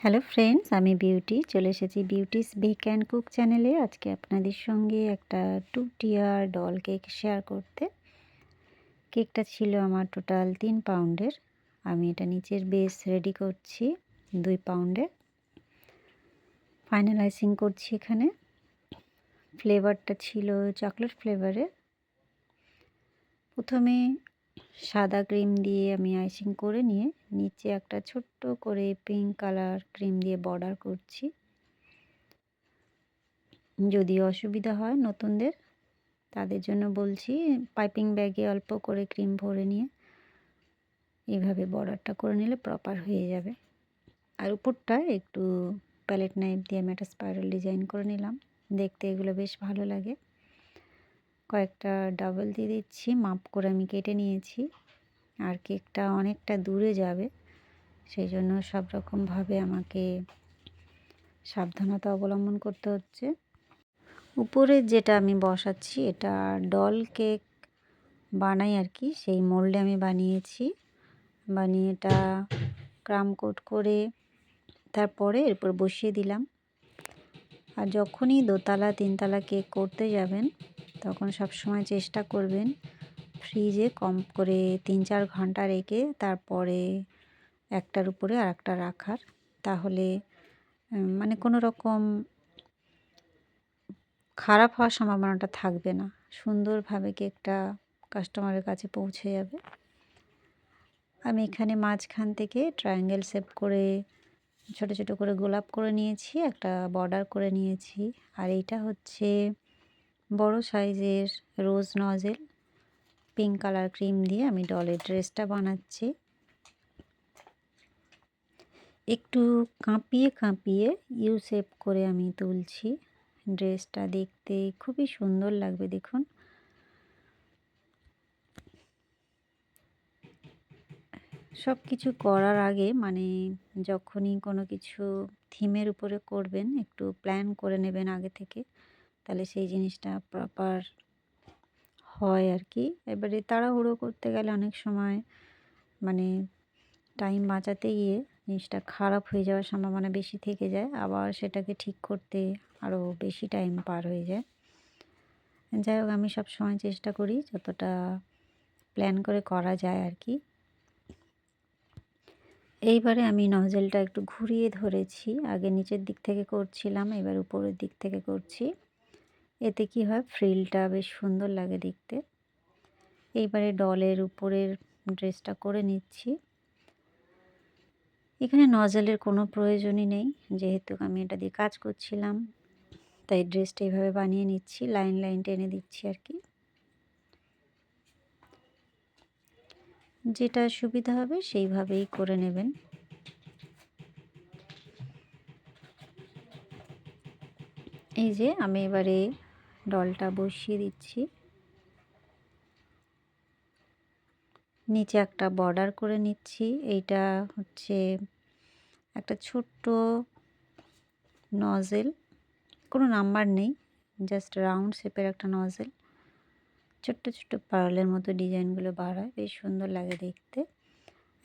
Hello friends, আমি beauty চলে এসেছি বিউটিস বেক অ্যান্ড কুক চ্যানেলে। আজকে আপনাদের সঙ্গে একটা 2 টিয়ার ডল কেক শেয়ার করতে। কেকটা ছিল আমার টোটাল 3 পাউন্ডের। আমি এটা নিচের বেস রেডি করছি 2 পাউন্ডের। ফাইনাল আইসিং করছি এখানে। ফ্লেভারটা ছিল চকলেট ফ্লেভারের। প্রথমে সাদা ক্রিম দিয়ে আমি আইসিং করে নিয়ে নিচে একটা ছোট্ট করে পিঙ্ক কালার ক্রিম দিয়ে বর্ডার করছি। যদি অসুবিধা হয় নতুনদের, তাদের জন্য বলছি পাইপিং ব্যাগে অল্প করে ক্রিম ভরে নিয়ে এইভাবে বর্ডারটা করে নিলে প্রপার হয়ে যাবে। আর উপরটায় একটু প্যালেট নাইফ দিয়ে আমি একটা স্পাইরাল ডিজাইন করে নিলাম। দেখতে এগুলো বেশ ভালো লাগে। কয়েকটা ডাবল দিয়ে দিচ্ছি, মাপ করে আমি কেটে নিয়েছি। আর কেকটা অনেকটা দূরে যাবে, সেই জন্য সব রকমভাবে আমাকে সাবধানতা অবলম্বন করতে হচ্ছে। উপরে যেটা আমি বসাচ্ছি এটা ডল কেক বানাই আর কি, সেই মোল্ডে আমি বানিয়েছি। বানিয়ে এটা ক্রাম কোট করে তারপরে এরপর বসিয়ে দিলাম। আর যখনই দোতলা তিনতলা কেক করতে যাবেন তখন সবসময় চেষ্টা করবেন ফ্রিজে কম করে 3-4 ঘন্টা রেখে তারপরে একটার উপরে আর একটা রাখার। তাহলে মানে কোনো রকম খারাপ হওয়ার সম্ভাবনাটা থাকবে না। সুন্দরভাবে কেকটা কাস্টমারের কাছে পৌঁছে যাবে। আমি এখানে মাঝখান থেকে ট্রায়াঙ্গেল শেপ করে ছোট ছোট করে গোলাপ করে নিয়েছি, একটা বর্ডার করে নিয়েছি। আর এইটা হচ্ছে বড় সাইজের রোজ নজেল, পিঙ্ক কালার ক্রিম দিয়ে আমি ডলের ড্রেসটা বানাচ্ছি। একটু কাঁপিয়ে কাঁপিয়ে ইউ শেপ করে আমি তুলছি। ড্রেসটা দেখতে খুবই সুন্দর লাগবে, দেখুন। সব কিছু করার আগে মানে যখনই কোনো কিছু থিমের উপরে করবেন একটু প্ল্যান করে নেবেন আগে থেকে, তাহলে সেই জিনিসটা প্রপার হয় আর কি। এবারে তাড়াহুড়ো করতে গেলে অনেক সময় মানে টাইম বাঁচাতে গিয়ে জিনিসটা খারাপ হয়ে যাওয়ার সম্ভাবনা বেশি থেকে যায়, আবার সেটাকে ঠিক করতে আরও বেশি টাইম পার হয়ে যায়। যাই হোক, আমি সব সময় চেষ্টা করি যতটা প্ল্যান করে করা যায় আর কি। এইবারে আমি নজেলটা একটু ঘুরিয়ে ধরেছি। আগে নিচের দিক থেকে করছিলাম, এবার উপরের দিক থেকে করছি। এতে কি হয়, ফ্রিলটা বেশ সুন্দর লাগে দেখতে। এইবারে ডলের উপরের ড্রেসটা করে নিচ্ছি। এখানে নজেলের কোনো প্রয়োজনই নেই, যেহেতু আমি এটা দিয়ে কাজ করছিলাম, তাই ড্রেসটা এইভাবে বানিয়ে নিচ্ছি। লাইন লাইন টেনে দিচ্ছি আর কি। যেটা সুবিধা হবে সেইভাবেই করে নেবেন। এই যে আমি এবারে ডলটা বসিয়ে দিচ্ছি। নিচে একটা বর্ডার করে নিচ্ছি। এইটা হচ্ছে একটা ছোট্ট নজেল, কোনো নাম্বার নেই, জাস্ট রাউন্ড শেপের একটা নজেল। ছোট্ট ছোট্ট পার্লের মতো ডিজাইনগুলো বার হয়, বেশ সুন্দর লাগে দেখতে।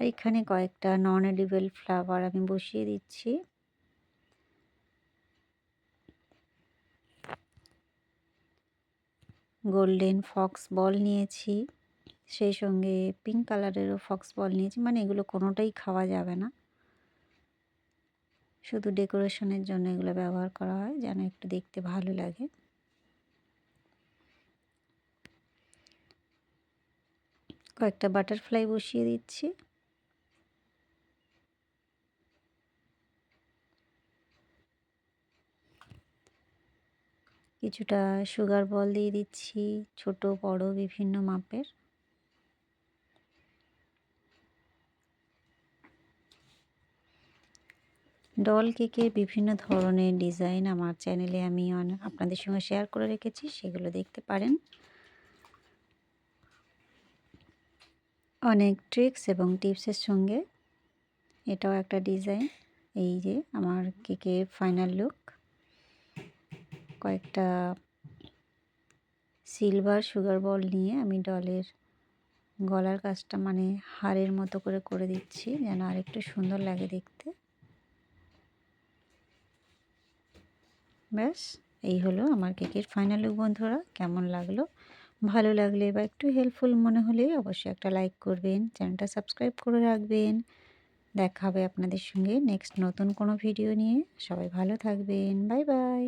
আর এখানে কয়েকটা নন এডিবল ফ্লাওয়ার আমি বসিয়ে দিচ্ছি। গোল্ডেন ফক্স বল নিয়েছি, সেই সঙ্গে পিঙ্ক কালারেরও ফক্স বল নিয়েছি। মানে এগুলো কোনোটাই খাওয়া যাবে না, শুধু ডেকোরেশনের জন্য এগুলো ব্যবহার করা হয় যেন একটু দেখতে ভালো লাগে। কয়েকটা বাটারফ্লাই বসিয়ে দিচ্ছি। কিছুটা সুগার বল দিয়ে দিচ্ছি, ছোট বড় বিভিন্ন মাপের। ডল কেকের বিভিন্ন ধরনের ডিজাইন আমার চ্যানেলে আমি আপনাদের সঙ্গে শেয়ার করে রেখেছি, সেগুলো দেখতে পারেন। অনেক ট্রিক্স এবং টিপসের সঙ্গে এটাও একটা ডিজাইন। এই যে আমার কেকের ফাইনাল লুক। কয়েকটা সিলভার সুগার বল নিয়ে আমি ডলের গলার কাজটা মানে হারের মতো করে করে দিচ্ছি যেন আরেকটু সুন্দর লাগে দেখতে। ব্যাস এই হলো আমার কেকের ফাইনাল লুক বন্ধুরা। কেমন লাগলো? ভালো লাগলে বা একটু হেল্পফুল মনে হলে অবশ্যই একটা লাইক করবেন, চ্যানেলটা সাবস্ক্রাইব করে রাখবেন। দেখা হবে আপনাদের সঙ্গে নেক্সট নতুন কোনো ভিডিও নিয়ে। সবাই ভালো থাকবেন। Bye bye.